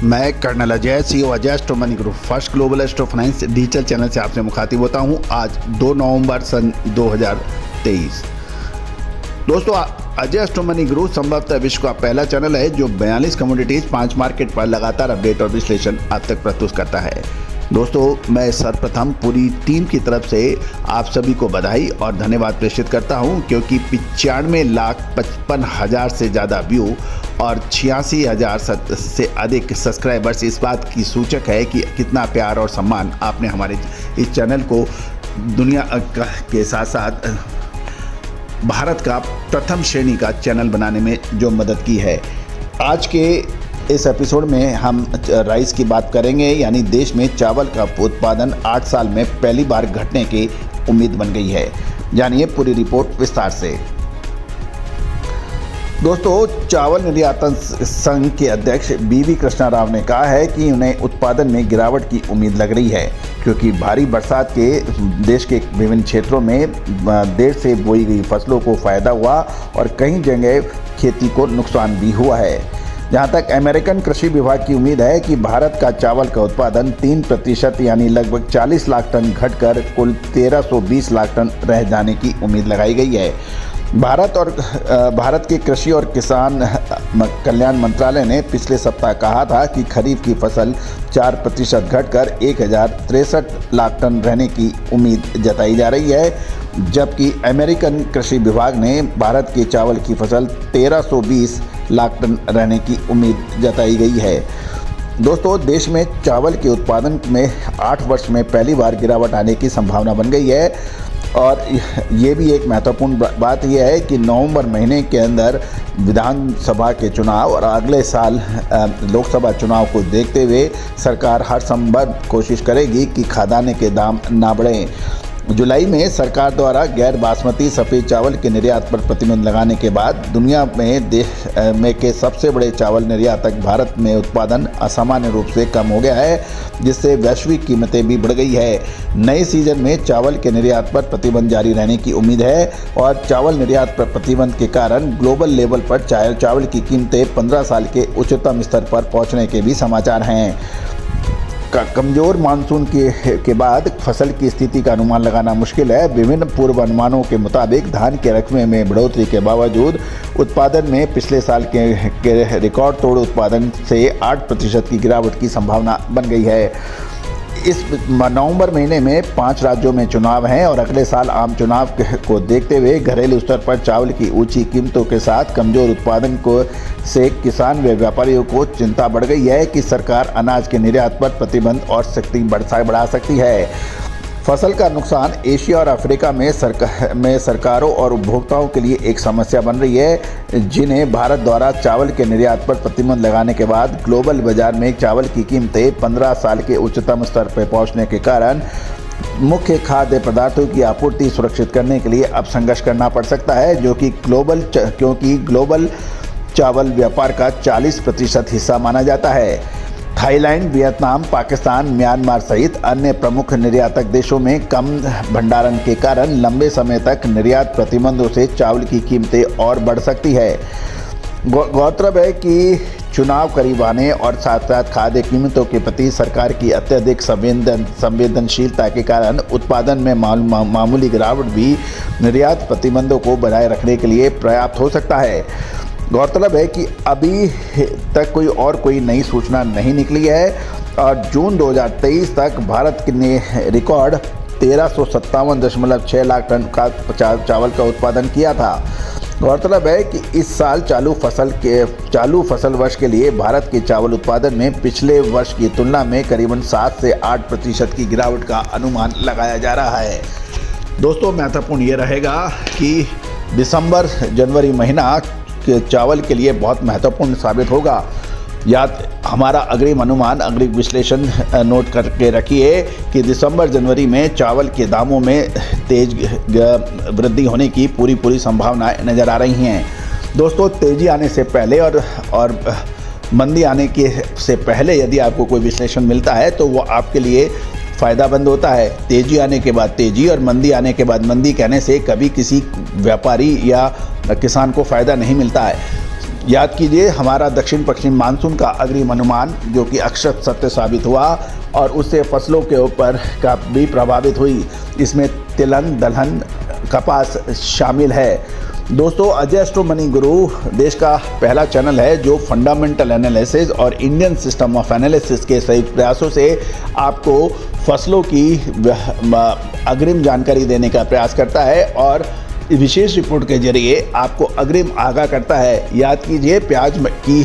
मैं colonel Ajay, CEO Ajay astro money group first global astro finance digital channel से आपसे मुखातिब होता हूं। आज 2 नवंबर सन 2023। दोस्तों, अजय एस्ट्रो मनी ग्रुप संभवतः विश्व का पहला चैनल है जो 42 कमोडिटीज 5 मार्केट पर लगातार अपडेट और विश्लेषण आप तक प्रस्तुत करता है। दोस्तों, मैं सर्वप्रथम पूरी टीम की तरफ से आप सभी को बधाई और धन्यवाद प्रेषित करता हूं, क्योंकि 95,55,000 से ज़्यादा व्यू और 86,000 से अधिक सब्सक्राइबर्स इस बात की सूचक है कि कितना प्यार और सम्मान आपने हमारे इस चैनल को दुनिया के साथ साथ भारत का प्रथम श्रेणी का चैनल बनाने में जो मदद की है। आज के इस एपिसोड में हम राइस की बात करेंगे, यानी देश में चावल का उत्पादन 8 साल में पहली बार घटने की उम्मीद बन गई है। जानिए पूरी रिपोर्ट विस्तार से। दोस्तों, चावल निर्यातन संघ के अध्यक्ष बीवी कृष्णा राव ने कहा है कि उन्हें उत्पादन में गिरावट की उम्मीद लग रही है, क्योंकि भारी बरसात के देश के विभिन्न क्षेत्रों में देर से बोई गई फसलों को फायदा हुआ और कई जगह खेती को नुकसान भी हुआ है। जहां तक अमेरिकन कृषि विभाग की उम्मीद है कि भारत का चावल का उत्पादन 3% यानी लगभग 40 लाख टन घटकर कुल 1320 लाख टन रह जाने की उम्मीद लगाई गई है। भारत के कृषि और किसान कल्याण मंत्रालय ने पिछले सप्ताह कहा था कि खरीफ की फसल 4% घटकर 1063 लाख टन रहने की उम्मीद जताई जा रही है, जबकि अमेरिकन कृषि विभाग ने भारत के चावल की फसल 1320 लाख टन रहने की उम्मीद जताई गई है। दोस्तों, देश में चावल के उत्पादन में 8 वर्ष में पहली बार गिरावट आने की संभावना बन गई है। और ये भी एक महत्वपूर्ण बात यह है कि नवंबर महीने के अंदर विधानसभा के चुनाव और अगले साल लोकसभा चुनाव को देखते हुए सरकार हर संभव कोशिश करेगी कि खाद्यान्न के दाम ना बढ़ें। जुलाई में सरकार द्वारा गैर बासमती सफ़ेद चावल के निर्यात पर प्रतिबंध लगाने के बाद दुनिया में देश में के सबसे बड़े चावल निर्यातक भारत में उत्पादन असामान्य रूप से कम हो गया है, जिससे वैश्विक कीमतें भी बढ़ गई है। नए सीजन में चावल के निर्यात पर प्रतिबंध जारी रहने की उम्मीद है और चावल निर्यात पर प्रतिबंध के कारण ग्लोबल लेवल पर चावल की कीमतें 15 साल के उच्चतम स्तर पर पहुँचने के भी समाचार हैं। कमज़ोर मानसून के बाद फसल की स्थिति का अनुमान लगाना मुश्किल है। विभिन्न पूर्वानुमानों के मुताबिक धान के रकबे में बढ़ोतरी के बावजूद उत्पादन में पिछले साल के रिकॉर्ड तोड़ उत्पादन से 8% की गिरावट की संभावना बन गई है। इस नवंबर महीने में 5 राज्यों में चुनाव हैं और अगले साल आम चुनाव को देखते हुए घरेलू स्तर पर चावल की ऊंची कीमतों के साथ कमजोर उत्पादन से किसान व व्यापारियों को चिंता बढ़ गई है कि सरकार अनाज के निर्यात पर प्रतिबंध और सख्ती बढ़ा सकती है। फसल का नुकसान एशिया और अफ्रीका में सरकारों और उपभोक्ताओं के लिए एक समस्या बन रही है, जिन्हें भारत द्वारा चावल के निर्यात पर प्रतिबंध लगाने के बाद ग्लोबल बाजार में चावल की कीमतें 15 साल के उच्चतम स्तर पर पहुंचने के कारण मुख्य खाद्य पदार्थों की आपूर्ति सुरक्षित करने के लिए अब संघर्ष करना पड़ सकता है, क्योंकि ग्लोबल चावल व्यापार का 40% हिस्सा माना जाता है। थाईलैंड, वियतनाम, पाकिस्तान, म्यांमार सहित अन्य प्रमुख निर्यातक देशों में कम भंडारण के कारण लंबे समय तक निर्यात प्रतिबंधों से चावल की कीमतें और बढ़ सकती है। गौरतलब है कि चुनाव करीब आने और साथ साथ खाद्य कीमतों के प्रति सरकार की अत्यधिक संवेदनशीलता के कारण उत्पादन में मामूली गिरावट भी निर्यात प्रतिबंधों को बनाए रखने के लिए पर्याप्त हो सकता है। गौरतलब है कि अभी तक कोई नई सूचना नहीं निकली है और जून 2023 तक भारत ने रिकॉर्ड 1357.6 लाख टन का चावल का उत्पादन किया था। गौरतलब है कि इस साल चालू फसल वर्ष के लिए भारत के चावल उत्पादन में पिछले वर्ष की तुलना में करीबन 7 से 8% की गिरावट का अनुमान लगाया जा रहा है। दोस्तों, महत्वपूर्ण ये रहेगा कि दिसंबर जनवरी महीना के चावल के लिए बहुत महत्वपूर्ण साबित होगा। हमारा अग्रिम विश्लेषण नोट करके रखिए कि दिसंबर जनवरी में चावल के दामों में तेज वृद्धि होने की पूरी संभावनाएं नज़र आ रही हैं। दोस्तों, तेज़ी आने से पहले और मंदी आने से पहले यदि आपको कोई विश्लेषण मिलता है तो वो आपके लिए फ़ायदामंद होता है। तेज़ी आने के बाद तेज़ी और मंदी आने के बाद मंदी कहने से कभी किसी व्यापारी या किसान को फ़ायदा नहीं मिलता है। याद कीजिए, हमारा दक्षिण पश्चिम मानसून का अग्रिम अनुमान जो कि अक्षत सत्य साबित हुआ और उससे फसलों के ऊपर का भी प्रभावित हुई। इसमें तिलहन, दलहन, कपास शामिल है। दोस्तों, अजय एस्ट्रो मनी गुरु देश का पहला चैनल है जो फंडामेंटल एनालिसिस और इंडियन सिस्टम ऑफ एनालिसिस के संयुक्त प्रयासों से आपको फसलों की अग्रिम जानकारी देने का प्रयास करता है और विशेष रिपोर्ट के जरिए आपको अग्रिम आगाह करता है। याद कीजिए, प्याज की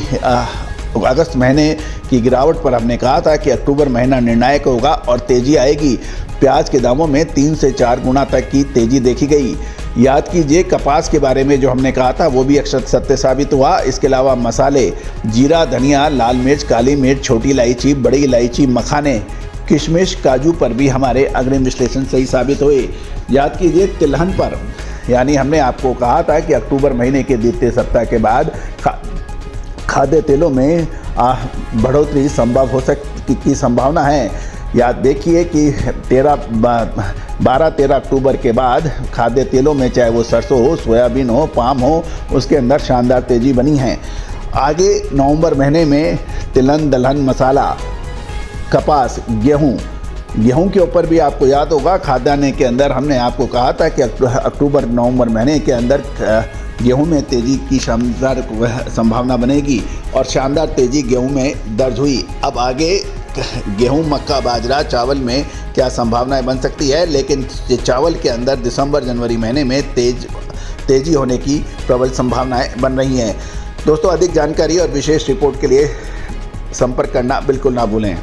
अगस्त महीने की गिरावट पर हमने कहा था कि अक्टूबर महीना निर्णायक होगा और तेजी आएगी। प्याज के दामों में 3 से 4 गुना तक की तेजी देखी गई। याद कीजिए, कपास के बारे में जो हमने कहा था वो भी अक्षत सत्य साबित हुआ। इसके अलावा मसाले, जीरा, धनिया, लाल मिर्च, काली मिर्च, छोटी इलायची, बड़ी इलायची, मखाने, किशमिश, काजू पर भी हमारे अग्रिम विश्लेषण सही साबित हुए। याद कीजिए, तिलहन पर यानी हमने आपको कहा था कि अक्टूबर महीने के द्वितीय सप्ताह के बाद खाद्य तेलों में बढ़ोतरी संभव हो की संभावना है। याद देखिए कि 12-13 अक्टूबर के बाद खाद्य तेलों में चाहे वो सरसों हो, सोयाबीन हो, पाम हो, उसके अंदर शानदार तेजी बनी है। आगे नवंबर महीने में तिलहन, दलहन, मसाला, कपास, गेहूं के ऊपर भी आपको याद होगा खाद्यान्न के अंदर हमने आपको कहा था कि अक्टूबर नवंबर महीने के अंदर गेहूं में तेजी की शानदार संभावना बनेगी और शानदार तेजी गेहूं में दर्ज हुई। अब आगे गेहूं, मक्का, बाजरा, चावल में क्या संभावनाएं बन सकती है, लेकिन चावल के अंदर दिसंबर जनवरी महीने में तेजी होने की प्रबल संभावनाएं बन रही हैं। दोस्तों, अधिक जानकारी और विशेष रिपोर्ट के लिए संपर्क करना बिल्कुल ना भूलें।